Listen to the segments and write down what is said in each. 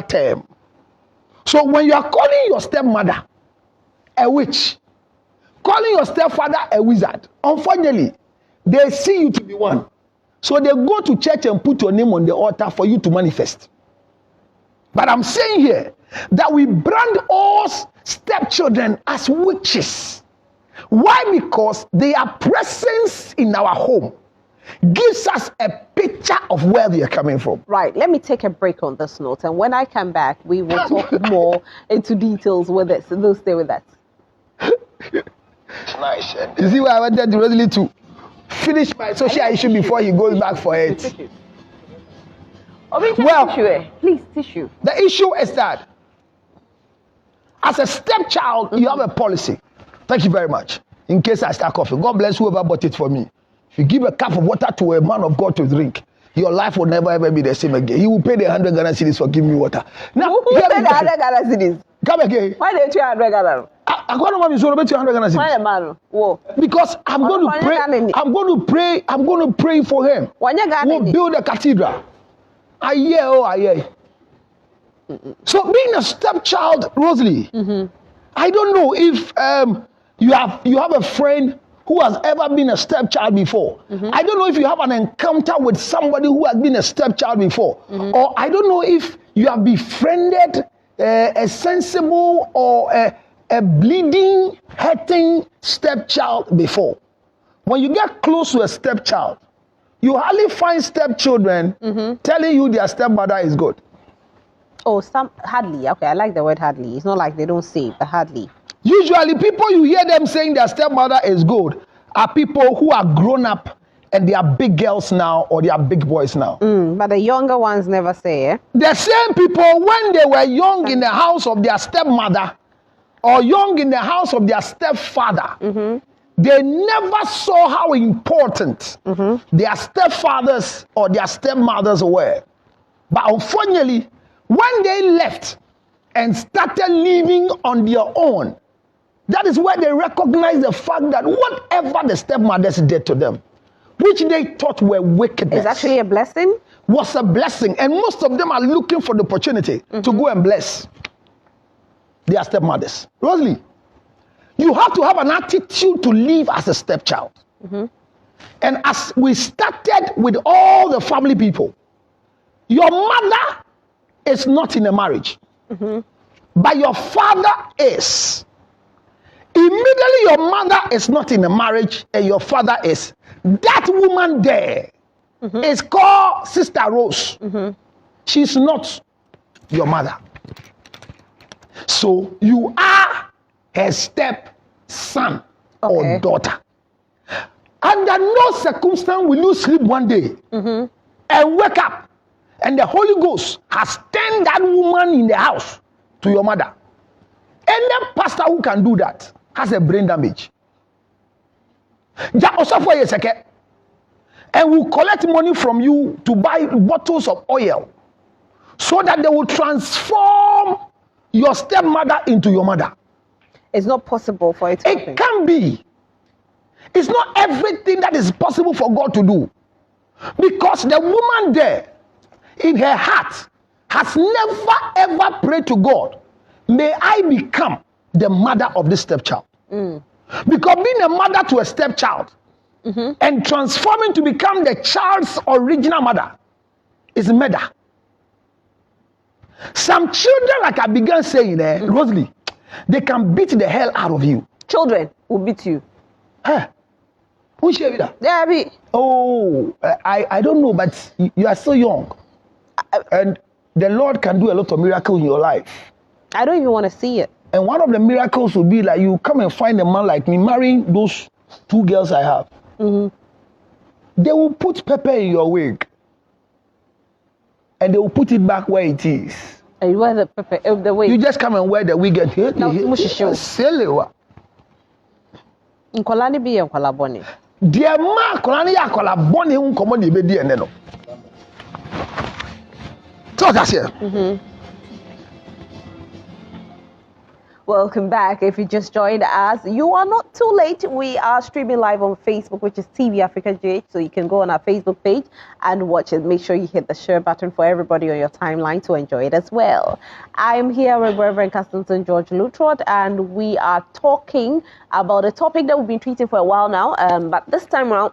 term. So when you are calling your stepmother a witch, calling your stepfather a wizard, unfortunately, they see you to be one. So they go to church and put your name on the altar for you to manifest. But I'm saying here that we brand all stepchildren as witches. Why? Because their presence in our home gives us a picture of where they are coming from. Right. Let me take a break on this note. And when I come back, we will talk more into details with it. So stay with us. It's nice. You see why I wanted really to finish my social issue before he goes back for it. Well, please, tissue. The issue is that as a stepchild, you have a policy. Thank you very much. In case I start coughing, God bless whoever bought it for me. If you give a cup of water to a man of God to drink, your life will never ever be the same again. He will pay the 100 Ghana cedis for giving me water. Now, who paid the 100 Ghana cedis? Come again. Why did you 100 Ghana? I'm going to so 100 Ghana cedis. Why because I'm going to pray. I'm going to pray. I'm going to pray for him. We'll build a cathedral. Aye. So being a stepchild, Rosalie, I don't know if you have a friend who has ever been a stepchild before. I don't know if you have an encounter with somebody who has been a stepchild before. Or I don't know if you have befriended a sensible or a bleeding, hurting stepchild before. When you get close to a stepchild, you hardly find stepchildren telling you their stepmother is good. Oh, hardly. Okay, I like the word hardly. It's not like they don't say, but hardly. Usually, people you hear them saying their stepmother is good are people who are grown up and they are big girls now or they are big boys now. But the younger ones never say, eh? The same people, when they were young in the house of their stepmother or young in the house of their stepfather, they never saw how important their stepfathers or their stepmothers were. But unfortunately, when they left and started living on their own, that is where they recognized the fact that whatever the stepmothers did to them, which they thought were wickedness, is actually a blessing. Was a blessing. And most of them are looking for the opportunity to go and bless their stepmothers. Rosalie, you have to have an attitude to live as a stepchild. And as we started with all the family people, your mother is not in a marriage, but your father is. Immediately your mother is not in a marriage and your father is. That woman there is called Sister Rose. She's not your mother. So you are her stepson or daughter. Under no circumstance will you sleep one day and wake up and the Holy Ghost has turned that woman in the house to your mother. Any pastor who can do that has a brain damage. And will collect money from you to buy bottles of oil so that they will transform your stepmother into your mother. It's not possible for it to happen. It can be. It's not everything that is possible for God to do. Because the woman there, in her heart, has never ever prayed to God, may I become the mother of this stepchild. Because being a mother to a stepchild and transforming to become the child's original mother is murder. Some children, like I began saying, Rosalie, they can beat the hell out of you. Children will beat you. Who's here with that? Debbie. Oh, I don't know, but you are so young. And the Lord can do a lot of miracles in your life. I don't even want to see it. And one of the miracles will be like you come and find a man like me marrying those 2 girls I have. They will put pepper in your wig. And they will put it back where it is. And you wear the pepper, the wig. You just come and wear the wig and here. Silly. Nkolani be nkola boni. Dear ma kolani ya kola boni unkomo de be die ne no. So that's here. Welcome back. If you just joined us, you are not too late. We are streaming live on Facebook, which is TV Africa GH. So you can go on our Facebook page and watch it. Make sure you hit the share button for everybody on your timeline to enjoy it as well. I'm here with Reverend Castington George Lutrod, and we are talking about a topic that we've been treating for a while now. But this time around,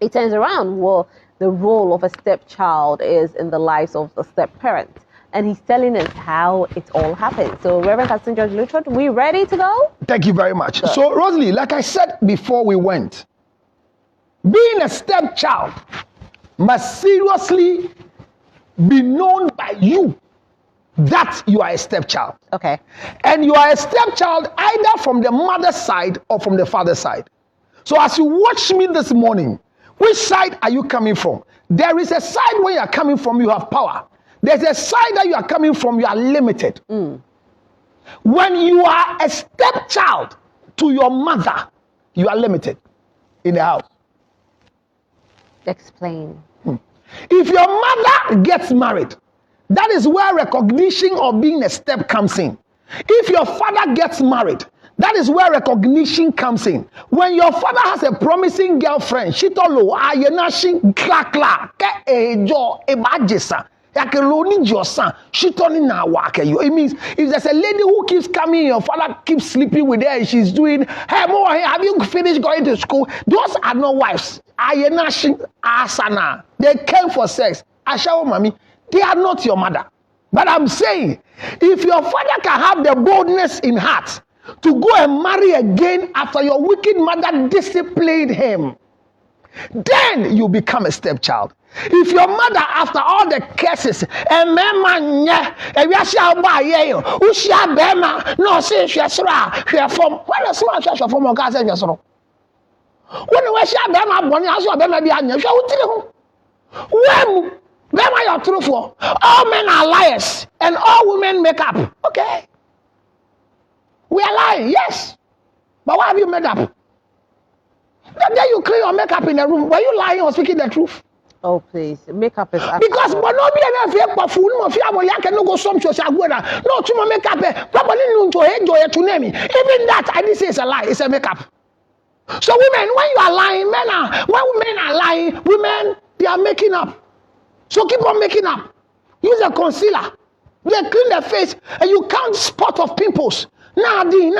it turns around. Well, the role of a stepchild is in the lives of the step-parent. And he's telling us how it all happened. So, Reverend Castington George Lutrod, we ready to go? Thank you very much. Good. So, Rosalie, like I said before we went, being a stepchild must seriously be known by you that you are a stepchild. Okay. And you are a stepchild either from the mother's side or from the father's side. So, as you watch me this morning, which side are you coming from? There is a side where you are coming from, you have power. There's a side that you are coming from, you are limited. When you are a stepchild to your mother, you are limited in the house. Explain. If your mother gets married, that is where recognition of being a step comes in. If your father gets married, that is where recognition comes in. When your father has a promising girlfriend, shitolo ayenashi kla ke ejo ebajesa. It means if there's a lady who keeps coming, your father keeps sleeping with her, and she's doing, hey, Mo, have you finished going to school? Those are not wives. They came for sex. Ashawo mami, they are not your mother. But I'm saying, if your father can have the boldness in heart to go and marry again after your wicked mother disciplined him, then you become a stepchild. If your mother, after all the curses, and if you shall buy you, who shall bema, no say she from when a small church of from Gaza, when we shall bema, bonny, I shall bema be on your show. When bema your truthful, all men are liars and all women make up. Okay, we are lying, yes, but what have you made up? The day you clean your makeup in the room, were you lying or speaking the truth? Oh, please. Makeup is because but no be enough here for food, no fear mo ya can go some so no to makeup probably no to enjoy to name. Even that I didn't say it's a lie, it's a makeup. So women, when you are lying, when women are lying, women they are making up. So keep on making up. Use a concealer. They clean their face and you count spot of pimples. Nothing.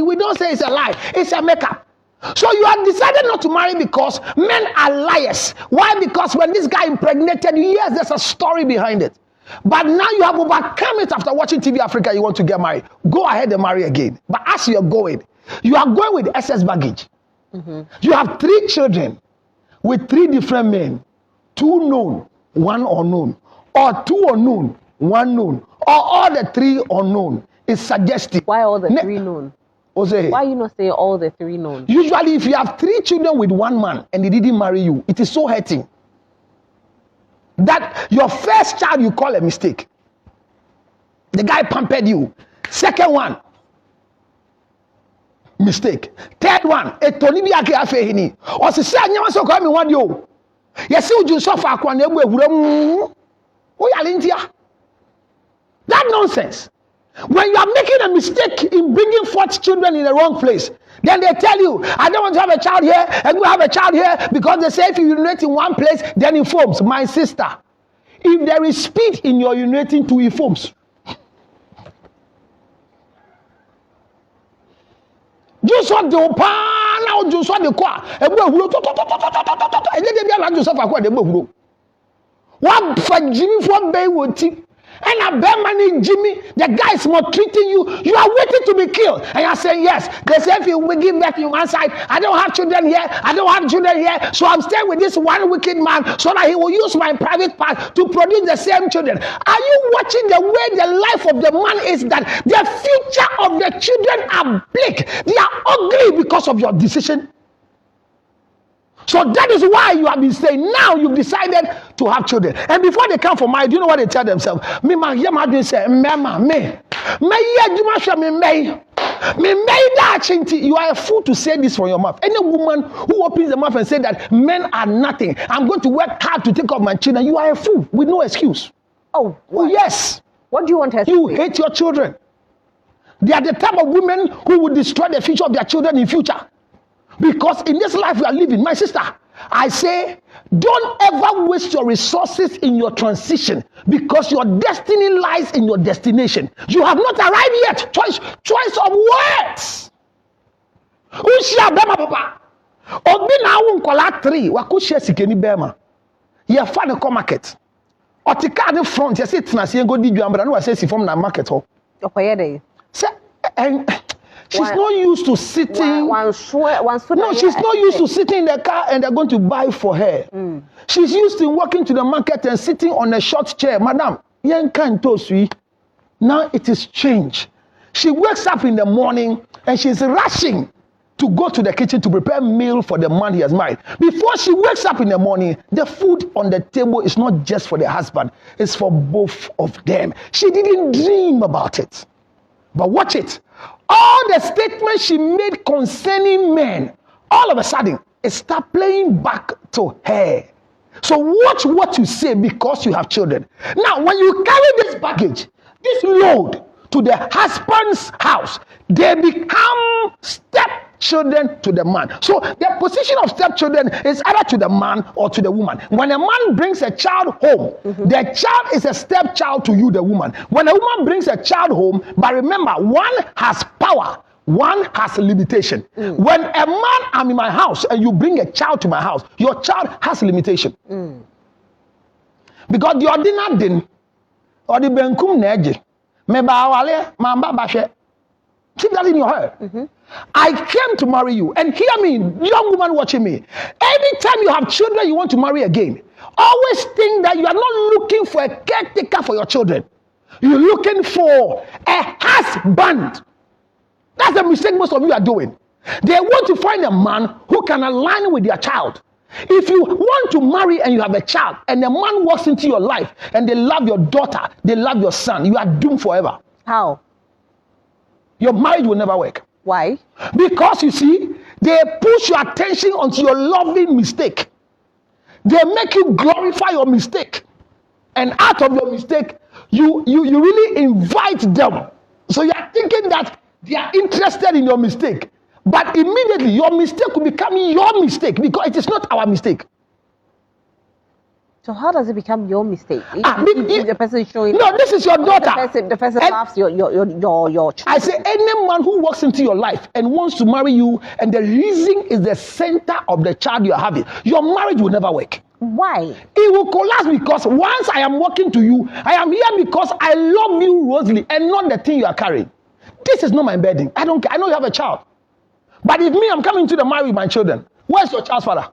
We don't say it's a lie, it's a makeup. So you have decided not to marry because men are liars. Why? Because when this guy impregnated you, yes, there's a story behind it. But now you have overcome it after watching TV Africa, you want to get married. Go ahead and marry again. But as you are going with excess baggage. You have 3 children with 3 different men. 2 known, 1 unknown. Or 2 unknown, 1 known. Or all the 3 unknown. It's suggestive. Why all the 3 known? Why are you not saying all the 3 known? Usually, if you have 3 children with 1 man and they didn't marry you, it is so hurting. That your first child you call a mistake. The guy pampered you. Second one, mistake. Third one, etonibi ake afehini. Or se anyama so kwa mi wan yo. Yesi uju so fa kwa na egbu ewuram. O ya lentia. That nonsense. When you are making a mistake in bringing forth children in the wrong place, then they tell you, I don't want to have a child here, and we have a child here, because they say if you urinate in one place, then it foams. My sister, if there is speed in your urinating to it foams. Just what the now just what the car, and we what for Jimmy for Bay would think. And a bad man Jimmy, the guy is maltreating you. You are waiting to be killed. And you're saying, yes. They say if you will give birth in one side, I don't have children here. I don't have children here. So I'm staying with this one wicked man so that he will use my private part to produce the same children. Are you watching the way the life of the man is that the future of the children are bleak? They are ugly because of your decision. So that is why you have been saying now you've decided to have children. And before they come for marriage, you know what they tell themselves? Me ma say, mema me you are a fool to say this from your mouth. Any woman who opens the mouth and says that men are nothing, I'm going to work hard to take care of my children, you are a fool with no excuse. Oh yes. What do you want her to You say? hate your children. They are the type of women who will destroy the future of their children in future. Because in this life we are living, my sister, I say, don't ever waste your resources in your transition, because your destiny lies in your destination. You have not arrived yet. Choice of words. Ushia bema papa. Obi na wu nkola 3 wakushia sikeni bema. Ye fa ne ko market. Otika ne front ye say tena se go di dwambra no wa say si form na market ho. Okoye dey. Say she's not used to sitting. No, she's not used to sitting in the car and they're going to buy for her. She's used to walking to the market and sitting on a short chair. Madam, now it is changed. She wakes up in the morning and she's rushing to go to the kitchen to prepare a meal for the man he has married. Before she wakes up in the morning, the food on the table is not just for the husband, it's for both of them. She didn't dream about it. But watch it. All the statements she made concerning men, all of a sudden, it start playing back to her. So watch what you say because you have children. Now, when you carry this baggage, this load to the husband's house, they become stepchildren to the man. So the position of stepchildren is either to the man or to the woman. When a man brings a child home, the child is a stepchild to you, the woman. When a woman brings a child home, but remember, one has power, one has limitation. When a man, I'm in my house and you bring a child to my house, your child has limitation. Because the ordinary din or the benkum neji meba wale mamba bashe. Keep that in your head. I came to marry you, and hear me, young woman watching me. Anytime you have children you want to marry again, always think that you are not looking for a caretaker for your children. You're looking for a husband. That's the mistake most of you are doing. They want to find a man who can align with their child. If you want to marry and you have a child and a man walks into your life and they love your daughter, they love your son, you are doomed forever. How? Your marriage will never work. Why? Because you see, they push your attention onto your loving mistake. They make you glorify your mistake. And out of your mistake, you really invite them. So you are thinking that they are interested in your mistake. But immediately your mistake will become your mistake because it is not our mistake. So how does it become your mistake? If the person is showing... No, this is your daughter. The person loves your child. I say any man who walks into your life and wants to marry you and the reason is the center of the child you are having, your marriage will never work. Why? It will collapse because once I am walking to you, I am here because I love you, Rosalie, and not the thing you are carrying. This is not my burden. I don't care. I know you have a child. But if me, I'm coming to the marriage with my children, where's your child's father?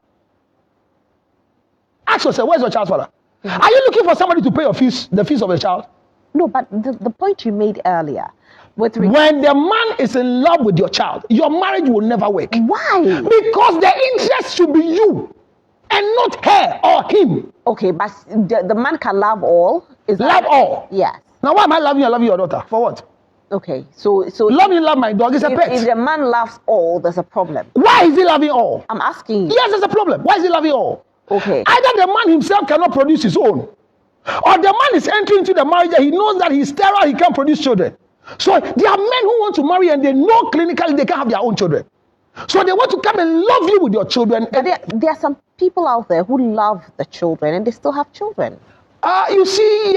Ask yourself, where's your child's father? Are you looking for somebody to pay your fees, the fees of a child? No, but the point you made earlier. When the man is in love with your child, your marriage will never work. Why? Because the interest should be you and not her or him. Okay, but the man can love all. Love all? Yes. Now why am I loving you and loving your daughter? For what? Okay, so love my dog is a pet. If the man loves all, there's a problem. Why is he loving all? I'm asking you. Yes, there's a problem. Why is he loving all? Okay. Either the man himself cannot produce his own, or the man is entering into the marriage and he knows that he's sterile, he can't produce children. So there are men who want to marry and they know clinically they can't have their own children. So they want to come and love you with your children. But there are some people out there who love the children and they still have children. You see,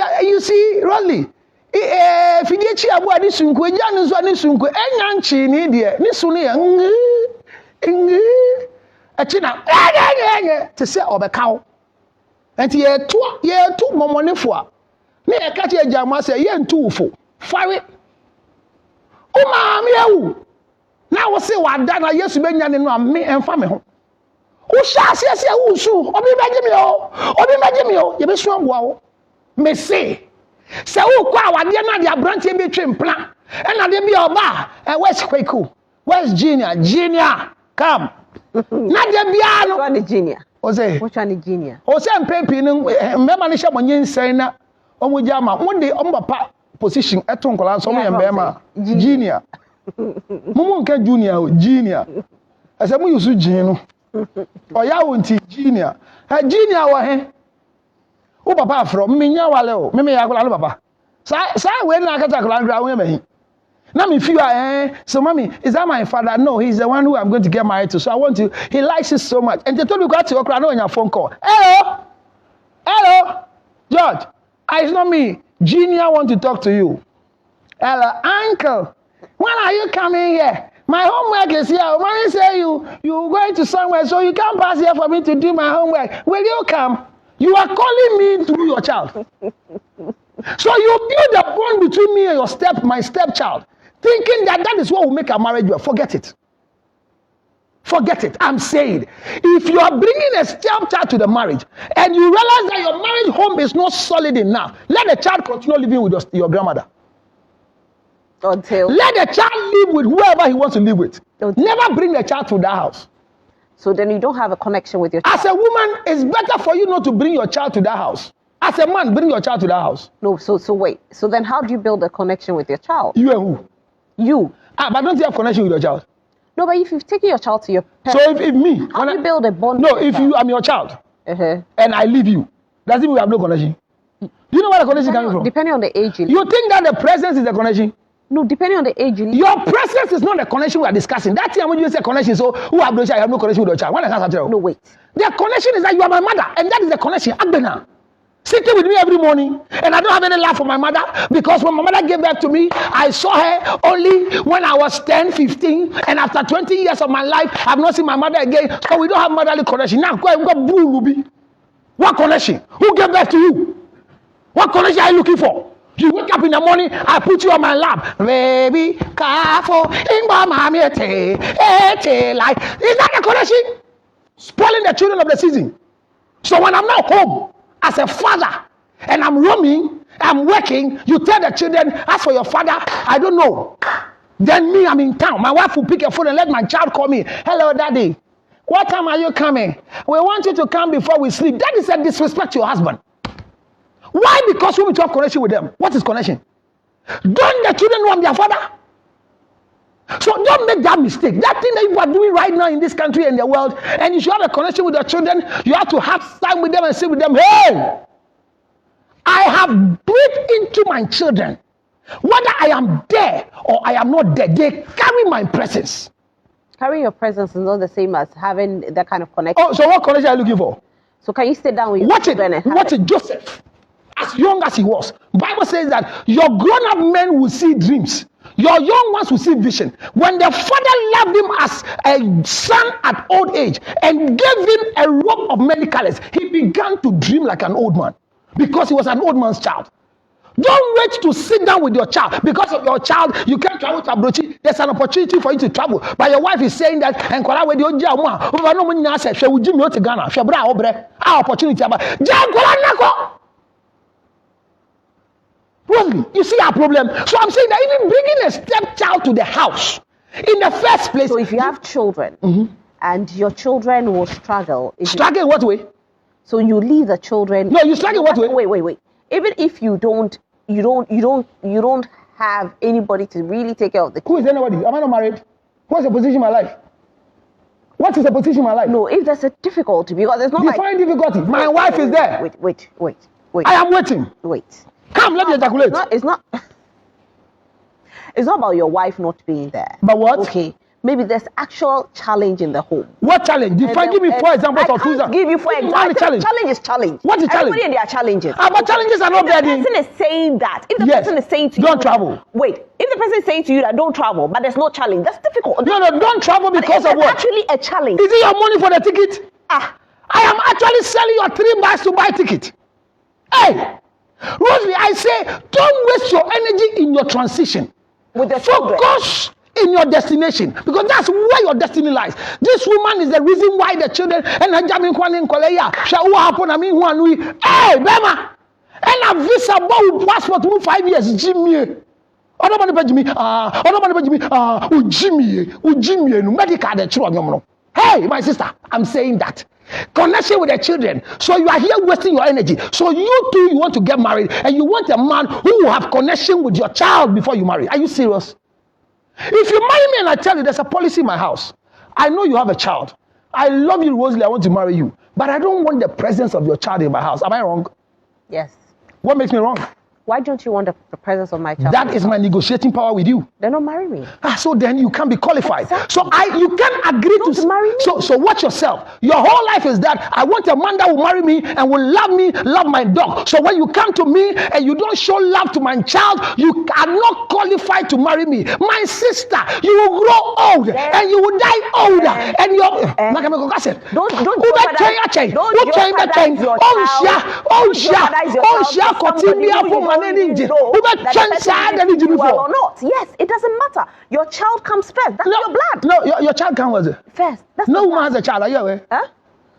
Ronley. Fidichi abu ani sunku eja nso ani sunku enya nchi ni de ni sunu ya echi na te se obekawo enti ye tu momonefo a ne e ka che eja ma se ye ntu ufo fare o ma mi ewu na wo se wada na Yesu benya ne no ame emfa me ho wo sha se wo su obi meji mi o ye be su agwa wo me se se wo kwa wade na de abrantie be twempla e na de bi oba where's Kweku, where's Junior come na de bia no which one is Junior? Which one is Junior? O se mpepi no mbema ne hye monye nsan na omoja ama mo de omba position eto nkola so mo ye mbema Junior mumu nke Junior o Junior ase mo yusu jin no oya wonti Junior Junior wa he o papa afro mmenya wale o meme ya kola no papa sa we na akata kola ndra wo mehi Now if you are, so mommy, is that my father? No, he's the one who I'm going to get married to. So I want to, he likes it so much. And they told me, go to your crowd on your phone call. Hello? Hello? George, it's not me. Junior want to talk to you. Hello, uncle. When are you coming here? My homework is here. Mommy say you're going to somewhere, so you can't pass here for me to do my homework. Will you come? You are calling me through your child. So you build a bond between me and my stepchild, thinking that is what will make our marriage work. Forget it. Forget it. I'm saying, if you are bringing a stepchild to the marriage and you realize that your marriage home is not solid enough, let the child continue living with your grandmother. Until let the child live with whoever he wants to live with. Never bring the child to that house. So then you don't have a connection with your child. As a woman, it's better for you not to bring your child to that house. As a man, bring your child to that house. No, so wait. So then how do you build a connection with your child? You and who? You. But don't you have connection with your child? No, but if you've taken your child to your parents. So if me. How do you build a bond? No, if I'm your child and I leave you, does it mean we have no connection? Do you know where the connection coming from? Depending on the age. You think that the presence is the connection? No, depending on the age. Your presence is not the connection we are discussing. That thing when you say connection, so who have no child, you have no connection with your child. What is that? No, wait. The connection is that you are my mother, and that is the connection. Agbena. Sitting with me every morning, and I don't have any love for my mother because when my mother gave birth to me, I saw her only when I was 10, 15, and after 20 years of my life, I've not seen my mother again. So we don't have motherly connection. Now, what connection? Who gave birth to you? What connection are you looking for? You wake up in the morning, I put you on my lap. Baby, careful, like, is that the connection? Spoiling the children of the season. So when I'm not home as a father and I'm roaming, I'm working, you tell the children, as for your father, I don't know. Then me, I'm in town. My wife will pick a phone and let my child call me. Hello, daddy. What time are you coming? We want you to come before we sleep. That is a disrespect to your husband. Why? Because we need to have connection with them. What is connection? Don't the children know I'm their father? So don't make that mistake. That thing that you are doing right now in this country and the world, and you should have a connection with your children, you have to have time with them and say with them, hey, I have breathed into my children. Whether I am there or I am not there, they carry my presence. Carrying your presence is not the same as having that kind of connection. Oh, so what connection are you looking for? So can you sit down with your children and watch it, Joseph. As young as he was, Bible says that your grown-up men will see dreams. Your young ones will see vision. When the father loved him as a son at old age and gave him a robe of many colors, he began to dream like an old man because he was an old man's child. Don't wait to sit down with your child. Because of your child, you can't travel to Abrochi. There's an opportunity for you to travel. But your wife is saying that, and opportunity. Rosalie, you see our problem. So I'm saying that even bringing a stepchild to the house in the first place. So if you have children and your children will struggle. Struggle in what way? So you leave the children. No, you struggle in what way? Wait. Even if you don't have anybody to really take care of the kids. Who is anybody? Am I not married? What's the position in my life? What is the position in my life? No, if there's a difficulty, because there's not Define difficulty. My wife is there. Wait. I am waiting. Wait. Come, let me ejaculate. It's not about your wife not being there. But what? Okay. Maybe there's actual challenge in the home. What challenge? Give me 4 examples or 2 examples. I can't give you 4 examples. Challenge is challenge. What is challenge? Everybody and their challenges. But challenges are not there. If the person is saying that, if the person is saying to you, don't travel. Wait, if the person is saying to you that don't travel, but there's no challenge, that's difficult. No, don't travel because of what? It's actually a challenge. Is it your money for the ticket? I am actually selling your 3 bucks to buy ticket. Hey! Rosalie, I say, don't waste your energy in your transition. With the children. Focus in your destination, because that's where your destiny lies. This woman is the reason why the children and her jamming kwanin koleya. What happened? I mean, hey, Bema, and a visa bow passport move 5 years. Jimmy, Jimmy, medical the children. Hey, my sister, I'm saying that. Connection with the children. So you are here wasting your energy. So you too, you want to get married and you want a man who will have connection with your child before you marry. Are you serious? If you marry me and I tell you there's a policy in my house, I know you have a child. I love you, Rosalie, I want to marry you. But I don't want the presence of your child in my house. Am I wrong? Yes. What makes me wrong? Why don't you want the presence of my child? That is my negotiating power with you. Then don't marry me. So then you can't be qualified. Exactly. So you can't agree to marry me. So watch yourself. Your whole life is that I want a man that will marry me and will love me, love my dog. So when you come to me and you don't show love to my child, you are not qualified to marry me. My sister, you will grow old and you will die older. And your don't not. Yes, it doesn't matter. Your child comes first. That's your blood. No, your child comes first. No woman has a child. Are you aware? Huh?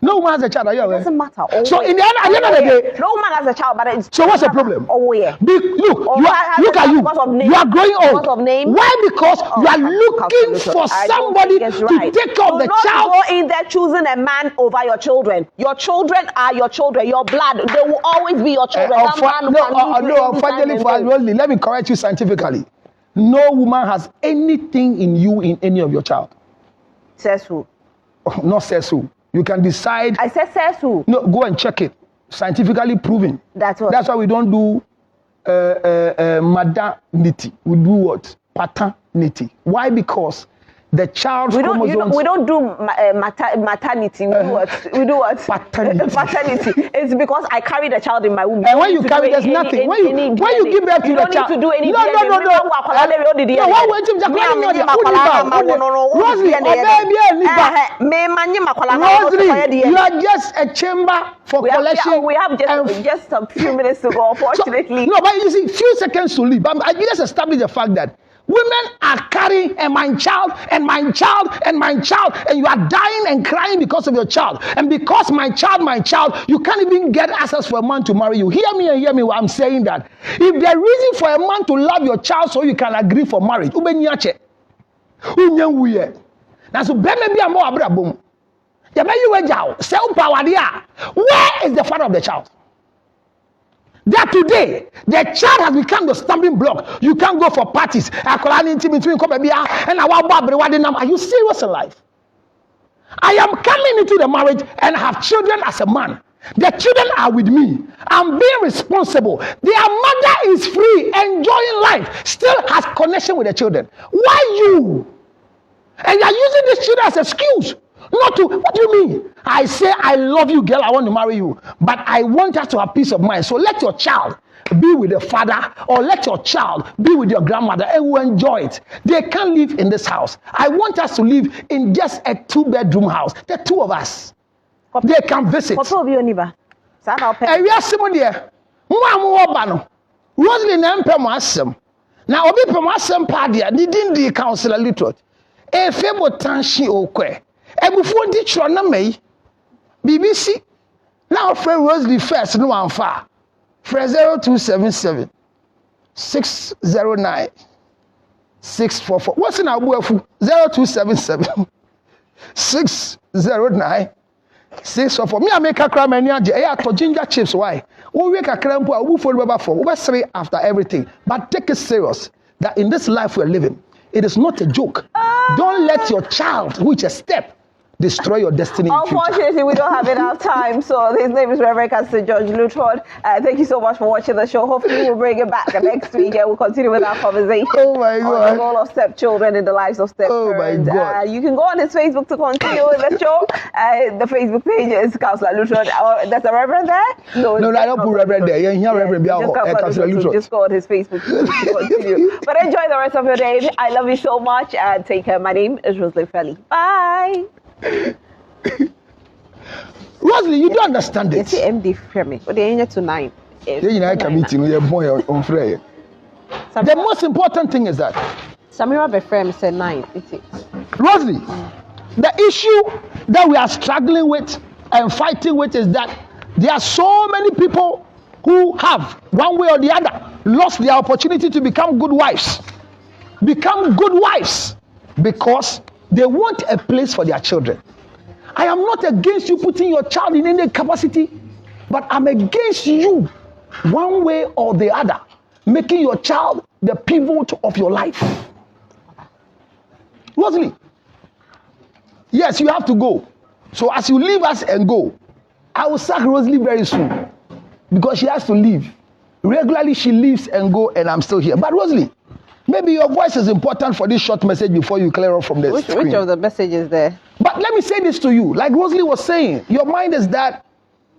No woman has a child. Are you aware? It doesn't matter. So in the end, at the end of the day, no woman has a child, but it's so what's the problem? Oh yeah. Look at you. You are growing old. Why? Because you are looking for somebody to take care of the child. Go in there choosing a man over your children. Your children are your children. Your blood. They will always be your children. Unfortunately, let me correct you scientifically. No woman has anything in you in any of your child. Says who? Not says who. You can decide. I said says who? No, go and check it. Scientifically proven. That's why we don't do maternity. We do what? Paternity. Why? Because the child's chromosomes. We don't do maternity. We do what? Paternity. It's because I carry the child in my womb. And when you carry, there's nothing. When you give birth to the child, you don't need to do anything. No. Rosalie, you are just a chamber for collection. We have just a few minutes to go, unfortunately. No, but you see, few seconds to leave. I just establish the fact that women are carrying my child, and you are dying and crying because of your child. And because my child, you can't even get access for a man to marry you. Hear me while I'm saying that. If there's reason for a man to love your child so you can agree for marriage, now so where is the father of the child? That today, the child has become the stumbling block. You can't go for parties. Are you serious in life? I am coming into the marriage and have children as a man. The children are with me. I'm being responsible. Their mother is free, enjoying life, still has connection with the children. Why you? And you are using these children as an excuse. Not to, what do you mean? I say, I love you, girl, I want to marry you. But I want us to have peace of mind. So let your child be with the father, or let your child be with your grandmother, and we'll enjoy it. They can't live in this house. I want us to live in just a 2-bedroom house. The two of us. They can visit. Rosalie now, Obi Pemasem Padia, didn't the council a little. A fable tanshi okwe. Ebufu ndi chro na mai BBC now for Rosalie first no one far for 0277 609 644 what's in our 0277 609 644 me make a crime and ya to ginger chips why we make a crime for we for baba for we three after everything, but take it serious that in this life we're living it is not a joke. Don't let your child, which is a step, destroy your destiny. Unfortunately, we don't have enough time. So his name is Reverend Pastor George Lutrod. Thank you so much for watching the show. Hopefully, we'll bring it back next week and we'll continue with our conversation. Oh my God! On the role of stepchildren in the lives of stepparents. Oh my God! You can go on his Facebook to continue with the show. The Facebook page is Counselor Lutrod. There's a Reverend there? No, I don't put Reverend there. Yeah, Reverend Counselor Lutrod. Just go on his Facebook to continue. But enjoy the rest of your day. I love you so much and take care. My name is Rosalie Felly. Bye. Rosalie, you don't understand it. It's MD Femi. But they ain't tonight. The most important thing is that Samira Befrem said 9. Rosalie, the issue that we are struggling with and fighting with is that there are so many people who have, one way or the other, lost their opportunity to become good wives. Become good wives because they want a place for their children. I am not against you putting your child in any capacity, but I'm against you, one way or the other, making your child the pivot of your life. Rosalie, yes, you have to go. So as you leave us and go, I will sack Rosalie very soon because she has to leave. Regularly she leaves and go, and I'm still here. But Rosalie, maybe your voice is important for this short message before you clear off from the screen. Which of the messages there? But let me say this to you. Like Rosalie was saying, your mind is that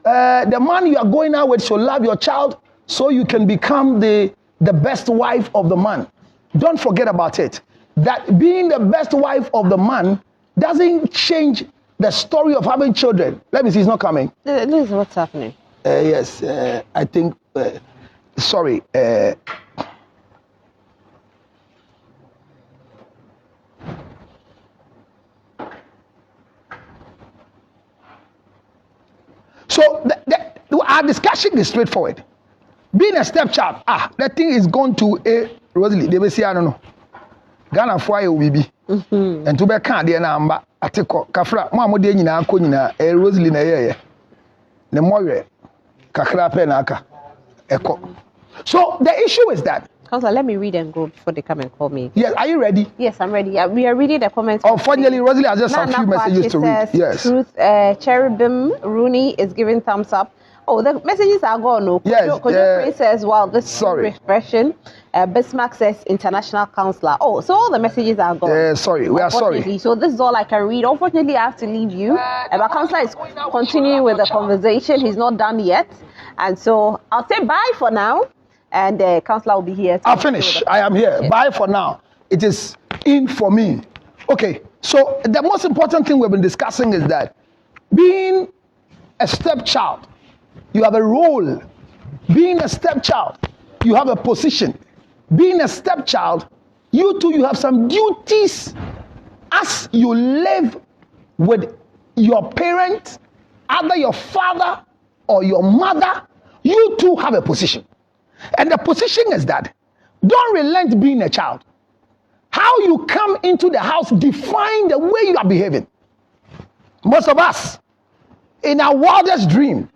the man you are going out with should love your child so you can become the best wife of the man. Don't forget about it. That being the best wife of the man doesn't change the story of having children. Let me see, he's not coming. This is what's happening. Yes, I think, sorry. So our discussion is straightforward. Being a stepchild, that thing is gone to a Rosalie. They will say, I don't know. Ghana for will be. And to be can't dear number. I take Kafra, Mamma de Nina, Conina, a Rosalie, a the more Kakra Penaka. So the issue is that. Counselor, let me read and go before they come and call me. Yes, are you ready? Yes, I'm ready. We are reading the comments. Oh, finally, Rosalie has just a few messages to read. Yes. Truth, Cherubim Rooney is giving thumbs up. Oh, the messages are gone. No. Yes. Kojo says, "Wow, this expression." Bismarck says, "International counselor." Oh, so all the messages are gone. Sorry, we are sorry. So this is all I can read. Unfortunately, I have to leave you. But counselor is continuing with the conversation. He's not done yet, and so I'll say bye for now. And the counselor will be here. I'll finish. I am here. Yes. Bye for now. It is in for me. Okay. So the most important thing we've been discussing is that being a stepchild, you have a role. Being a stepchild, you have a position. Being a stepchild, you have some duties as you live with your parent, either your father or your mother. You too have a position. And the position is that don't relent being a child. How you come into the house defines the way you are behaving. Most of us, in our wildest dream,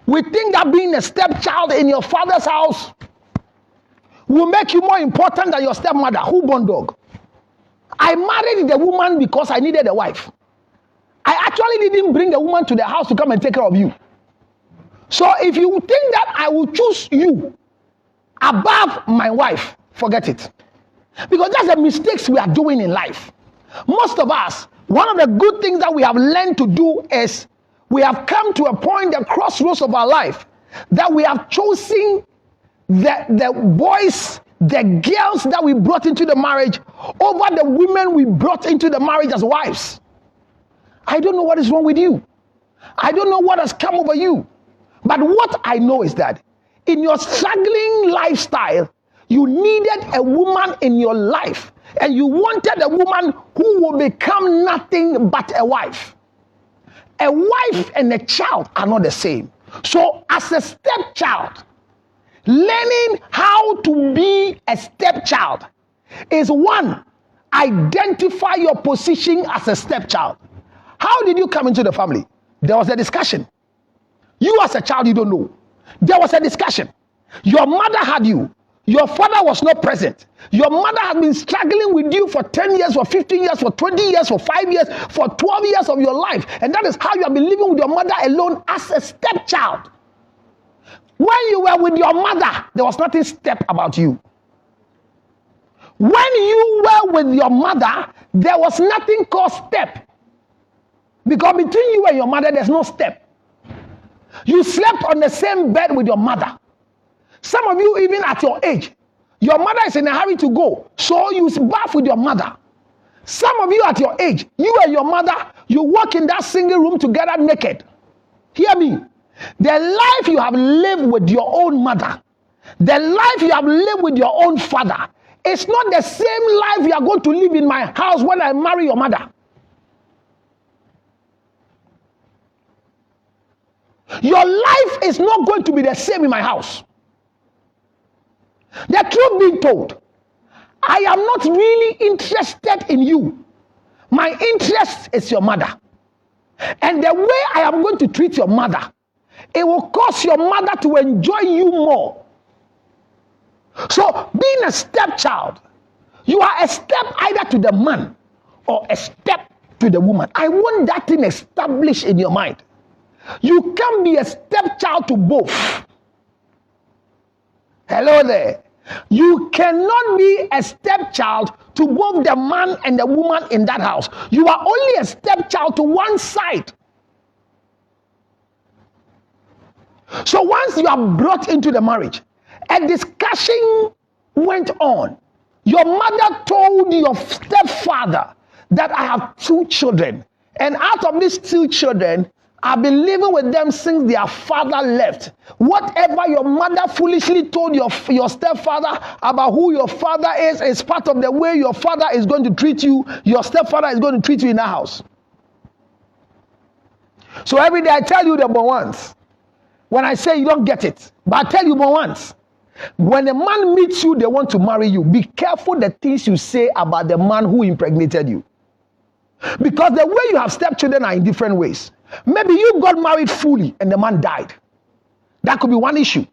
we think that being a stepchild in your father's house will make you more important than your stepmother. Who born dog? I married the woman because I needed a wife. I actually didn't bring the woman to the house to come and take care of you. So if you think that I will choose you above my wife, forget it. Because that's the mistakes we are doing in life. Most of us, one of the good things that we have learned to do is we have come to a point, the crossroads of our life, that we have chosen the boys, the girls that we brought into the marriage over the women we brought into the marriage as wives. I don't know what is wrong with you. I don't know what has come over you. But what I know is that in your struggling lifestyle, you needed a woman in your life, and you wanted a woman who will become nothing but a wife. A wife and a child are not the same. So as a stepchild, learning how to be a stepchild is one, identify your position as a stepchild. How did you come into the family? There was a discussion. You as a child, you don't know. There was a discussion. Your mother had you. Your father was not present. Your mother had been struggling with you for 10 years, for 15 years, for 20 years, for 5 years, for 12 years of your life. And that is how you have been living with your mother alone as a stepchild. When you were with your mother, there was nothing step about you. When you were with your mother, there was nothing called step. Because between you and your mother, there's no step. You slept on the same bed with your mother. Some of you, even at your age, your mother is in a hurry to go, so you bath with your mother. Some of you at your age, you and your mother, you walk in that single room together naked. Hear me. The life you have lived with your own mother, the life you have lived with your own father, it's not the same life you are going to live in my house when I marry your mother. Your life is not going to be the same in my house. The truth being told, I am not really interested in you. My interest is your mother. And the way I am going to treat your mother, it will cause your mother to enjoy you more. So being a stepchild, you are a step either to the man or a step to the woman. I want that thing established in your mind. You can be a stepchild to both. Hello there. You cannot be a stepchild to both the man and the woman in that house. You are only a stepchild to one side. So once you are brought into the marriage, a discussion went on. Your mother told your stepfather that I have 2 children. And out of these 2 children, I've been living with them since their father left. Whatever your mother foolishly told your stepfather about who your father is part of the way your father is going to treat you. Your stepfather is going to treat you in that house. So every day I tell you the but once. When I say you don't get it, but I tell you but once. When a man meets you, they want to marry you. Be careful the things you say about the man who impregnated you. Because the way you have stepchildren are in different ways. Maybe you got married fully and the man died. That could be one issue.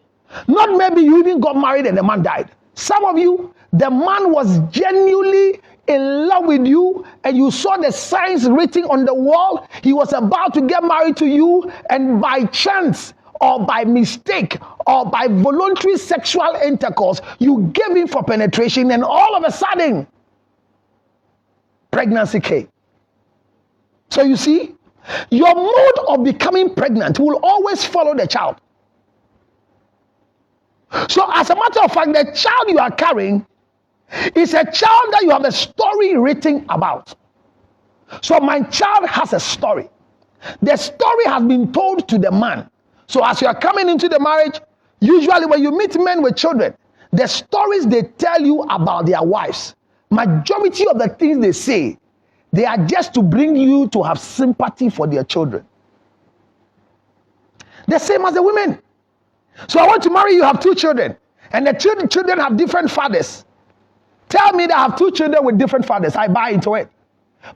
Not maybe you even got married and the man died. Some of you, the man was genuinely in love with you and you saw the signs written on the wall. He was about to get married to you, and by chance or by mistake or by voluntary sexual intercourse, you gave him for penetration, and all of a sudden, pregnancy came. So you see, your mode of becoming pregnant will always follow the child. So as a matter of fact, the child you are carrying is a child that you have a story written about. So my child has a story. The story has been told to the man. So as you are coming into the marriage, usually when you meet men with children, the stories they tell you about their wives, majority of the things they say, they are just to bring you to have sympathy for their children. The same as the women. So I want to marry you, have 2 children. And the children have different fathers. Tell me that I have 2 children with different fathers. I buy into it.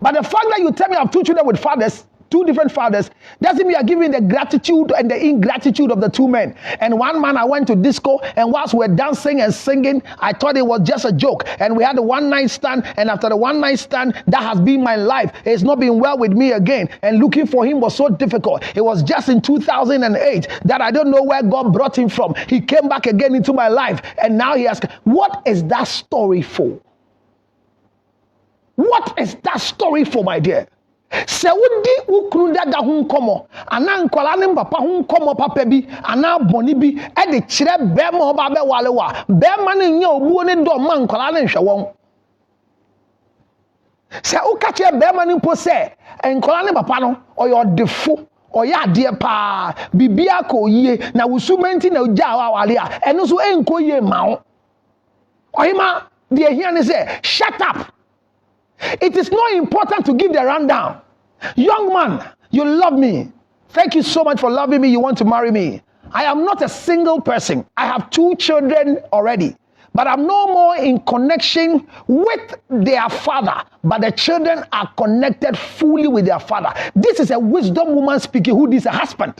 But the fact that you tell me I have 2 children with fathers, 2 different fathers, doesn't mean you are giving the gratitude and the ingratitude of the 2 men. And one man, I went to disco, and whilst we were dancing and singing, I thought it was just a joke. And we had a one-night stand, and after the one-night stand, that has been my life. It's not been well with me again. And looking for him was so difficult. It was just in 2008 that I don't know where God brought him from. He came back again into my life, and now he asked, what is that story for? What is that story for, my dear? Se wodi ukunu dada ho nkomo ana nkwala ne papa ho nkomo papa bi ana boni bi e de kire be ma oba be wale wa be ma ne nya obuo ne do ma nkwala ne hwe won. Se uka kire be ma ne mpo se nkwala ne papa no oyo defo oya ade pa bibia ko yie na wusumenti na ogya wa wale a eno so enko yie ma wo. Ohima de ehia ne say shut up. It is not important to give the rundown. Young man, you love me. Thank you so much for loving me. You want to marry me. I am not a single person. I have 2 children already. But I'm no more in connection with their father. But the children are connected fully with their father. This is a wisdom woman speaking who is a husband.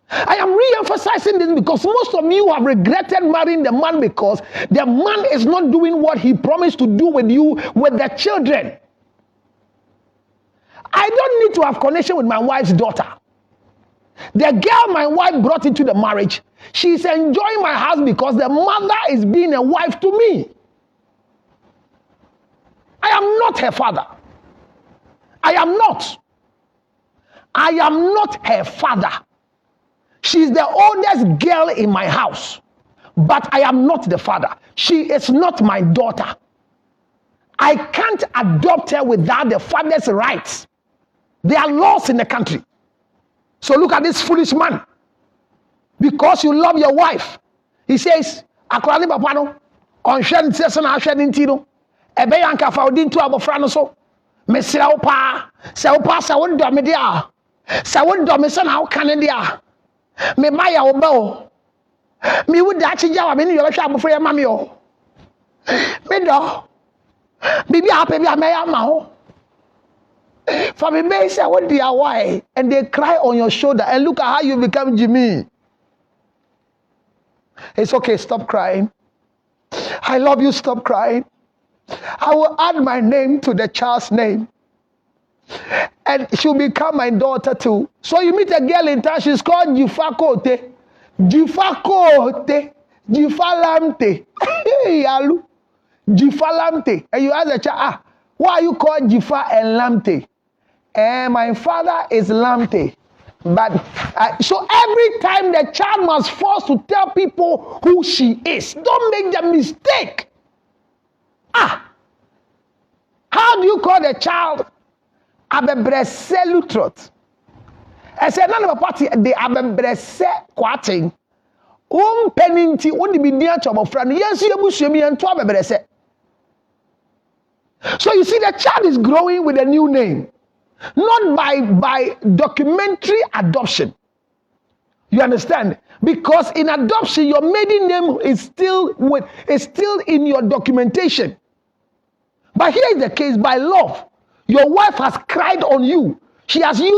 I am re-emphasizing this because most of you have regretted marrying the man because the man is not doing what he promised to do with you with the children. I don't need to have connection with my wife's daughter. The girl my wife brought into the marriage, she's enjoying my house because the mother is being a wife to me. I am not her father. I am not. I am not her father. She's the oldest girl in my house, but I am not the father. She is not my daughter. I can't adopt her without the father's rights. There are laws in the country. So look at this foolish man. Because you love your wife, he says, "Akwani papa no, onhwe ntese na ahwe ntino, ebe yanka fa odi ntu abofra no so. Mesira wo pa, se wo pa sa wo ndo me dia. Se wo ndo me se na wo kan dia. Me maya wo ba o. Me wo da chi jawa me ni yo hwe abofra ya ma me o. Me do. Bibi happy bi ameya ma ho. For me, may say what they are why, and they cry on your shoulder, and look at how you become Jimmy. It's okay, stop crying. I love you, stop crying. I will add my name to the child's name, and she'll become my daughter too. So you meet a girl in town, she's called Yufakote. Jifakote, Jifalamte. Yalu. Jifalamte. And you ask the child, why are you called Jifa and Lamte? My father is Lamte. But so every time the child must force to tell people who she is. Don't make the mistake. How do you call the child Abebrese Lutrot? I said none of a party the Abebrese Quating. Penninti only be near to our friend. Yes, you must me and to Abebrese. So you see, the child is growing with a new name. Not by documentary adoption. You understand? Because in adoption, your maiden name is still in your documentation. But here is the case: by love, your wife has cried on you. She has used